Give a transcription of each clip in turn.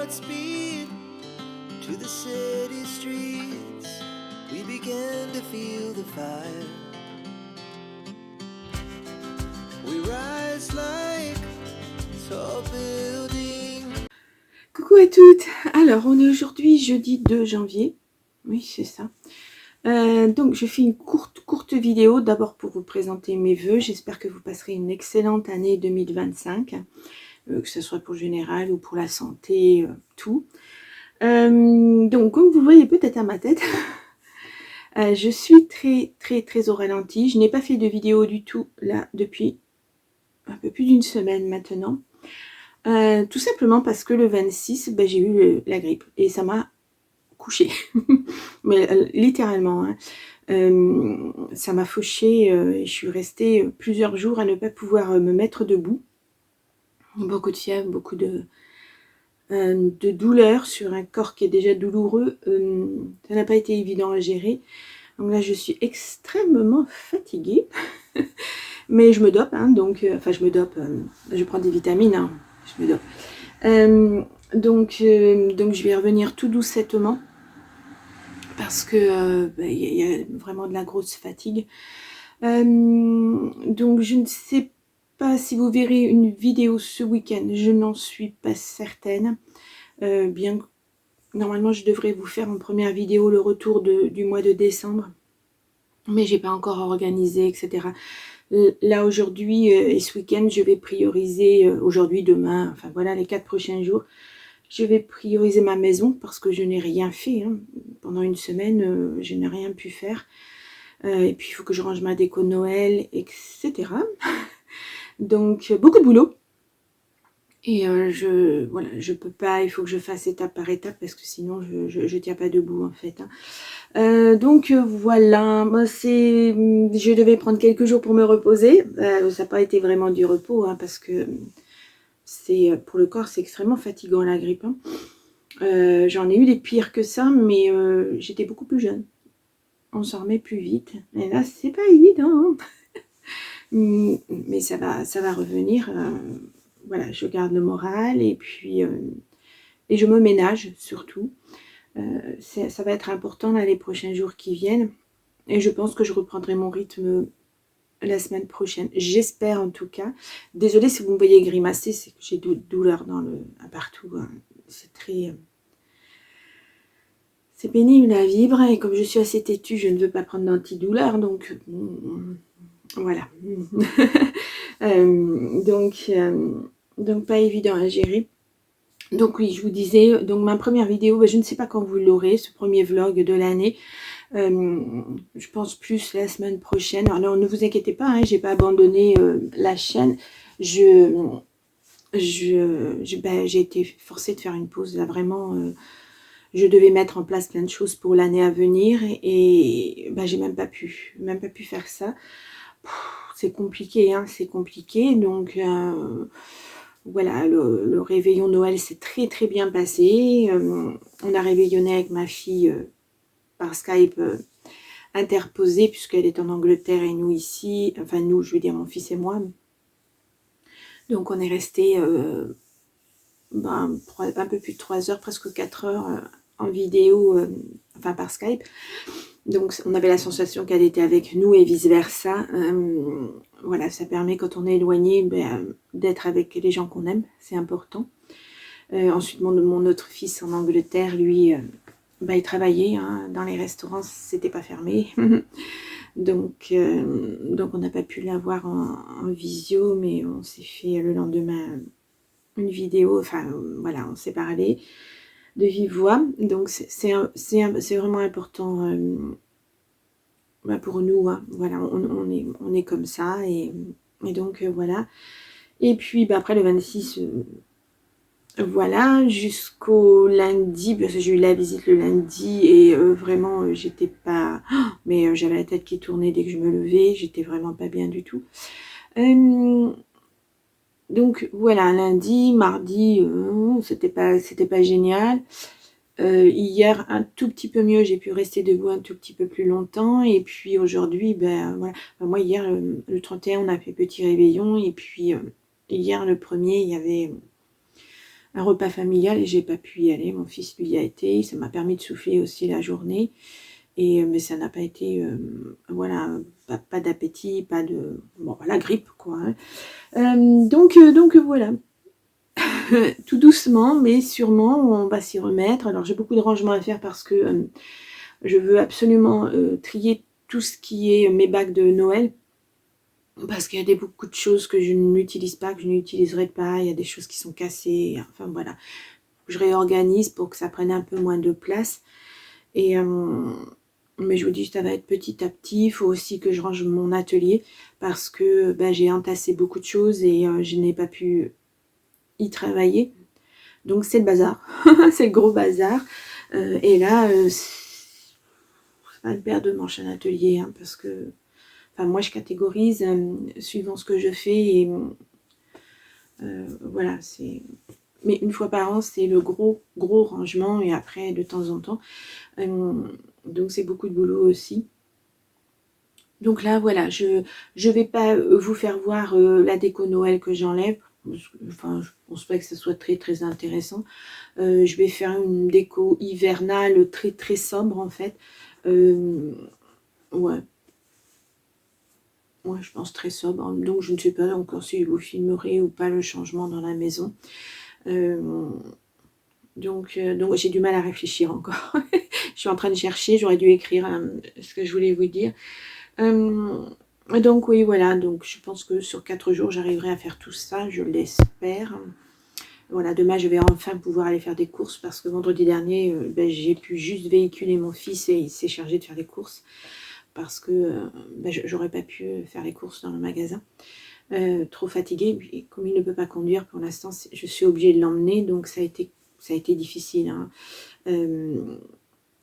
Godspeed to the city streets. We began to feel the fire. We rise like tall buildings. Coucou à toutes. Alors, on est aujourd'hui jeudi 2 janvier. Oui, c'est ça. Donc, je fais une courte vidéo, d'abord pour vous présenter mes vœux. J'espère que vous passerez une excellente année 2025, que ce soit pour le général ou pour la santé, tout. Donc, comme vous voyez peut-être à ma tête, je suis très au ralenti. Je n'ai pas fait de vidéo du tout, là, depuis un peu plus d'une semaine maintenant. Tout simplement parce que le 26, j'ai eu la grippe et ça m'a couchée. Mais littéralement, hein. Ça m'a fauchée et je suis restée plusieurs jours à ne pas pouvoir me mettre debout. Beaucoup de fièvre, beaucoup de douleur sur un corps qui est déjà douloureux. Ça n'a pas été évident à gérer. Donc là, je suis extrêmement fatiguée. Mais je me dope, hein, donc... Enfin, je me dope. Je prends des vitamines, hein, je me dope. Donc je vais revenir tout doucettement. Parce que y a vraiment de la grosse fatigue. Donc je ne sais pas si vous verrez une vidéo ce week-end, je n'en suis pas certaine. Bien que normalement je devrais vous faire en première vidéo le retour du mois de décembre, mais j'ai pas encore organisé, etc. Là aujourd'hui et ce week-end, je vais prioriser aujourd'hui, demain, enfin voilà les 4 prochains jours. Je vais prioriser ma maison parce que je n'ai rien fait. Hein. Pendant une semaine, je n'ai rien pu faire. Et puis, il faut que je range ma déco de Noël, etc. Donc, beaucoup de boulot. Et je peux pas, il faut que je fasse étape par étape parce que sinon, je tiens pas debout en fait. Hein. Donc, voilà. Moi, je devais prendre quelques jours pour me reposer. Ça n'a pas été vraiment du repos hein, parce que pour le corps, c'est extrêmement fatigant la grippe. Hein. J'en ai eu des pires que ça, mais j'étais beaucoup plus jeune. On s'en remet plus vite. Et là, c'est pas évident. Hein. Mais ça va revenir. Voilà, je garde le moral et puis et je me ménage surtout. Ça va être important là les prochains jours qui viennent. Et je pense que je reprendrai mon rythme la semaine prochaine. J'espère en tout cas. Désolée si vous me voyez grimacer, c'est que j'ai douleur partout. Hein. C'est très... C'est pénible à vivre et comme je suis assez têtue, je ne veux pas prendre d'antidouleur, donc voilà. Donc pas évident à gérer. Donc oui, je vous disais, donc ma première vidéo, je ne sais pas quand vous l'aurez, ce premier vlog de l'année. Je pense plus la semaine prochaine. Alors ne vous inquiétez pas, hein, j'ai pas abandonné la chaîne. J'ai été forcée de faire une pause là vraiment. Je devais mettre en place plein de choses pour l'année à venir et j'ai même pas pu faire ça. C'est compliqué, hein, c'est compliqué. Donc voilà, le réveillon Noël s'est très bien passé. On a réveillonné avec ma fille par Skype interposé puisqu'elle est en Angleterre et nous ici. Enfin nous, je veux dire mon fils et moi. Donc on est resté un peu plus de 3 heures, presque 4 heures en vidéo, enfin par Skype. Donc on avait la sensation qu'elle était avec nous et vice versa. Voilà, ça permet quand on est éloigné d'être avec les gens qu'on aime, c'est important. Ensuite mon autre fils en Angleterre, lui, il travaillait hein, dans les restaurants, c'était pas fermé. Donc on n'a pas pu l'avoir en visio, mais on s'est fait le lendemain une vidéo, enfin voilà, on s'est parlé de vive voix. Donc c'est vraiment important pour nous. Hein. Voilà, on est comme ça et donc voilà. Et puis après le 26, voilà, jusqu'au lundi, parce que j'ai eu la visite le lundi et vraiment j'étais pas... Mais j'avais la tête qui tournait dès que je me levais, j'étais vraiment pas bien du tout. Donc voilà, lundi, mardi, c'était pas génial. Hier, un tout petit peu mieux, j'ai pu rester debout un tout petit peu plus longtemps. Et puis aujourd'hui, voilà. Moi, hier, le 31, on a fait petit réveillon. Et puis hier, le 1er, il y avait un repas familial et j'ai pas pu y aller. Mon fils lui y a été, ça m'a permis de souffler aussi la journée. Et, mais ça n'a pas été, voilà, pas d'appétit, pas de... Bon, la grippe, quoi. Hein. Donc voilà. Tout doucement, mais sûrement, on va s'y remettre. Alors, j'ai beaucoup de rangements à faire parce que je veux absolument trier tout ce qui est mes bagues de Noël. Parce qu'il y a beaucoup de choses que je n'utilise pas, que je n'utiliserai pas. Il y a des choses qui sont cassées. Enfin, voilà. Je réorganise pour que ça prenne un peu moins de place. Et... mais je vous dis, ça va être petit à petit. Il faut aussi que je range mon atelier parce que j'ai entassé beaucoup de choses et je n'ai pas pu y travailler. Donc c'est le bazar, c'est le gros bazar. Et là, c'est pas une paire de manches un atelier, hein, parce que moi je catégorise suivant ce que je fais et voilà, c'est... Mais une fois par an, c'est le gros rangement et après de temps en temps. Donc c'est beaucoup de boulot aussi. Donc là, voilà, je vais pas vous faire voir la déco Noël que j'enlève. Enfin, je pense pas que ce soit très intéressant. Je vais faire une déco hivernale très sobre en fait. Ouais, je pense très sobre. Donc je ne sais pas encore si je vous filmerai ou pas le changement dans la maison. Donc j'ai du mal à réfléchir encore. Je suis en train de chercher, j'aurais dû écrire ce que je voulais vous dire. Donc oui, voilà, donc je pense que sur 4 jours, j'arriverai à faire tout ça, je l'espère. Voilà, demain, je vais enfin pouvoir aller faire des courses parce que vendredi dernier, j'ai pu juste véhiculer mon fils et il s'est chargé de faire les courses parce que j'aurais pas pu faire les courses dans le magasin. Trop fatiguée, et comme il ne peut pas conduire pour l'instant, je suis obligée de l'emmener, donc ça a été difficile. Hein.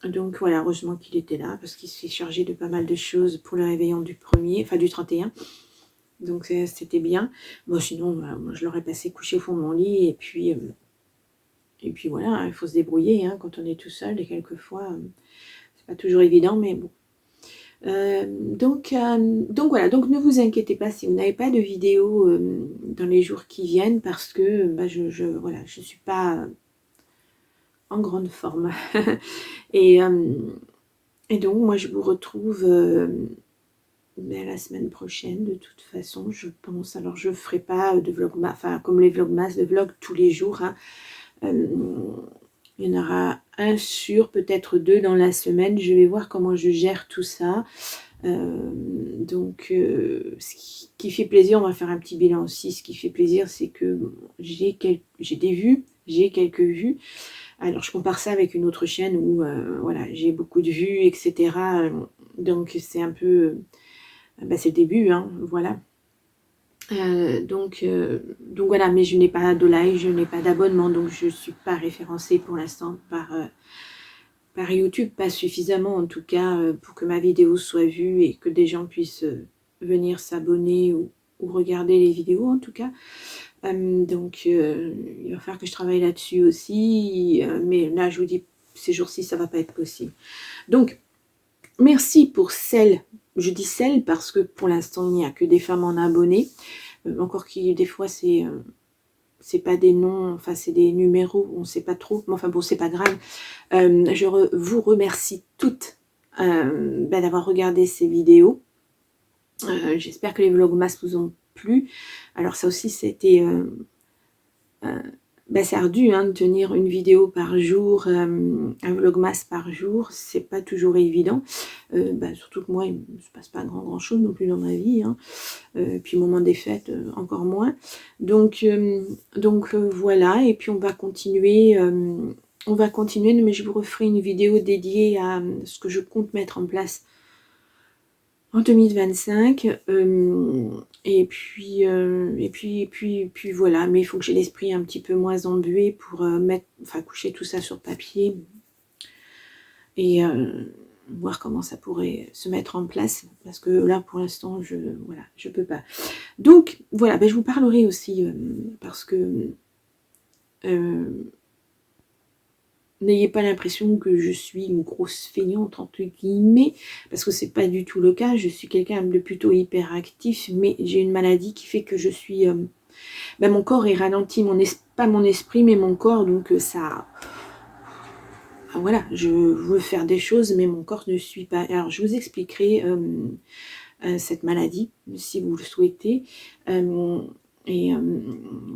Donc voilà, heureusement qu'il était là parce qu'il s'est chargé de pas mal de choses pour le réveillon du 31. Donc c'était bien. Bon, sinon, moi, je l'aurais passé couché au fond de mon lit et puis voilà, hein, il faut se débrouiller hein, quand on est tout seul et quelquefois, c'est pas toujours évident, mais bon. Donc voilà, donc ne vous inquiétez pas si vous n'avez pas de vidéo dans les jours qui viennent parce que je suis pas en grande forme. et donc moi je vous retrouve la semaine prochaine de toute façon, je pense. Alors je ferai pas de vlogmas, enfin comme les vlogmas, de vlog tous les jours. Hein. Il y en aura un sur, peut-être 2 dans la semaine. Je vais voir comment je gère tout ça. Ce qui fait plaisir, on va faire un petit bilan aussi. Ce qui fait plaisir, c'est que j'ai des vues, j'ai quelques vues. Alors je compare ça avec une autre chaîne où voilà, j'ai beaucoup de vues, etc. Donc c'est un peu... c'est le début, hein, voilà. Donc voilà, mais je n'ai pas de like, je n'ai pas d'abonnement, donc je ne suis pas référencée pour l'instant par YouTube, pas suffisamment en tout cas pour que ma vidéo soit vue et que des gens puissent venir s'abonner ou regarder les vidéos en tout cas. Donc il va falloir que je travaille là-dessus aussi, mais là je vous dis, ces jours-ci ça va pas être possible. Donc merci pour celles, je dis celles parce que pour l'instant il n'y a que des femmes en abonnés, encore qui des fois c'est pas des noms, enfin c'est des numéros, on ne sait pas trop, mais enfin bon c'est pas grave. Je vous remercie toutes d'avoir regardé ces vidéos. J'espère que les vlogmas vous ont plu. Alors ça aussi c'était c'est ardu hein, de tenir une vidéo par jour, un vlogmas par jour, c'est pas toujours évident. Surtout que moi, il ne se passe pas grand chose non plus dans ma vie. Hein. Puis au moment des fêtes, encore moins. Donc voilà, et puis on va continuer, mais je vous referai une vidéo dédiée à ce que je compte mettre en place en 2025, et puis voilà, mais il faut que j'ai l'esprit un petit peu moins embué pour coucher tout ça sur papier et voir comment ça pourrait se mettre en place, parce que là pour l'instant je peux pas. Donc voilà, je vous parlerai aussi parce que n'ayez pas l'impression que je suis une grosse feignante entre guillemets, parce que c'est pas du tout le cas. Je suis quelqu'un de plutôt hyperactif, mais j'ai une maladie qui fait que je suis ben, mon corps est ralenti, pas mon esprit, mais mon corps, donc ça... Voilà, je veux faire des choses, mais mon corps ne suit pas. Alors, je vous expliquerai cette maladie, si vous le souhaitez.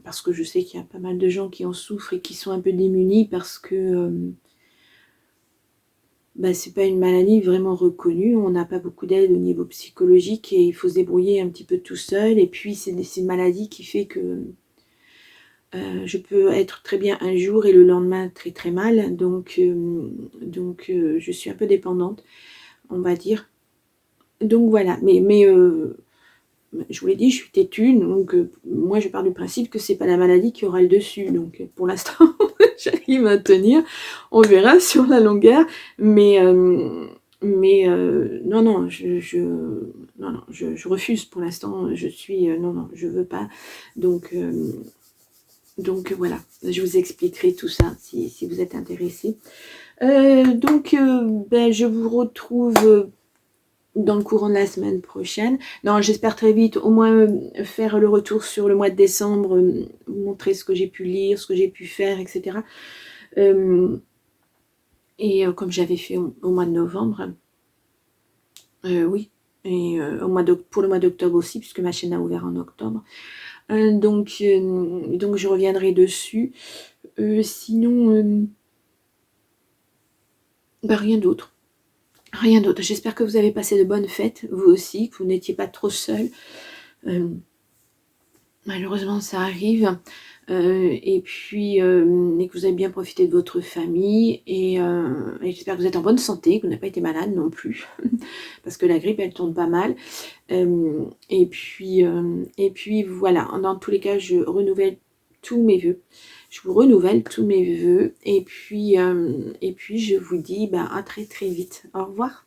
Parce que je sais qu'il y a pas mal de gens qui en souffrent et qui sont un peu démunis parce que c'est pas une maladie vraiment reconnue. On n'a pas beaucoup d'aide au niveau psychologique et il faut se débrouiller un petit peu tout seul. Et puis, c'est une maladie qui fait que je peux être très bien un jour et le lendemain très très mal, donc je suis un peu dépendante, on va dire. Donc voilà, mais je vous l'ai dit, je suis têtue, donc moi je pars du principe que c'est pas la maladie qui aura le dessus, donc pour l'instant j'arrive à tenir, on verra sur la longueur, mais non, je refuse pour l'instant, je suis, non, je veux pas, donc voilà, je vous expliquerai tout ça si vous êtes intéressés. Je vous retrouve dans le courant de la semaine prochaine. Non, j'espère très vite au moins faire le retour sur le mois de décembre, vous montrer ce que j'ai pu lire, ce que j'ai pu faire, etc. Comme j'avais fait au mois de novembre. Oui, et pour le mois d'octobre aussi, puisque ma chaîne a ouvert en octobre. Donc je reviendrai dessus. Sinon, rien d'autre. Rien d'autre. J'espère que vous avez passé de bonnes fêtes, vous aussi, que vous n'étiez pas trop seul. Malheureusement, ça arrive. Et que vous avez bien profité de votre famille. Et j'espère que vous êtes en bonne santé, que vous n'avez pas été malade non plus. Parce que la grippe, elle tourne pas mal. Et puis voilà. Dans tous les cas, je renouvelle tous mes vœux. Je vous renouvelle tous mes vœux. Et puis je vous dis à très très vite. Au revoir.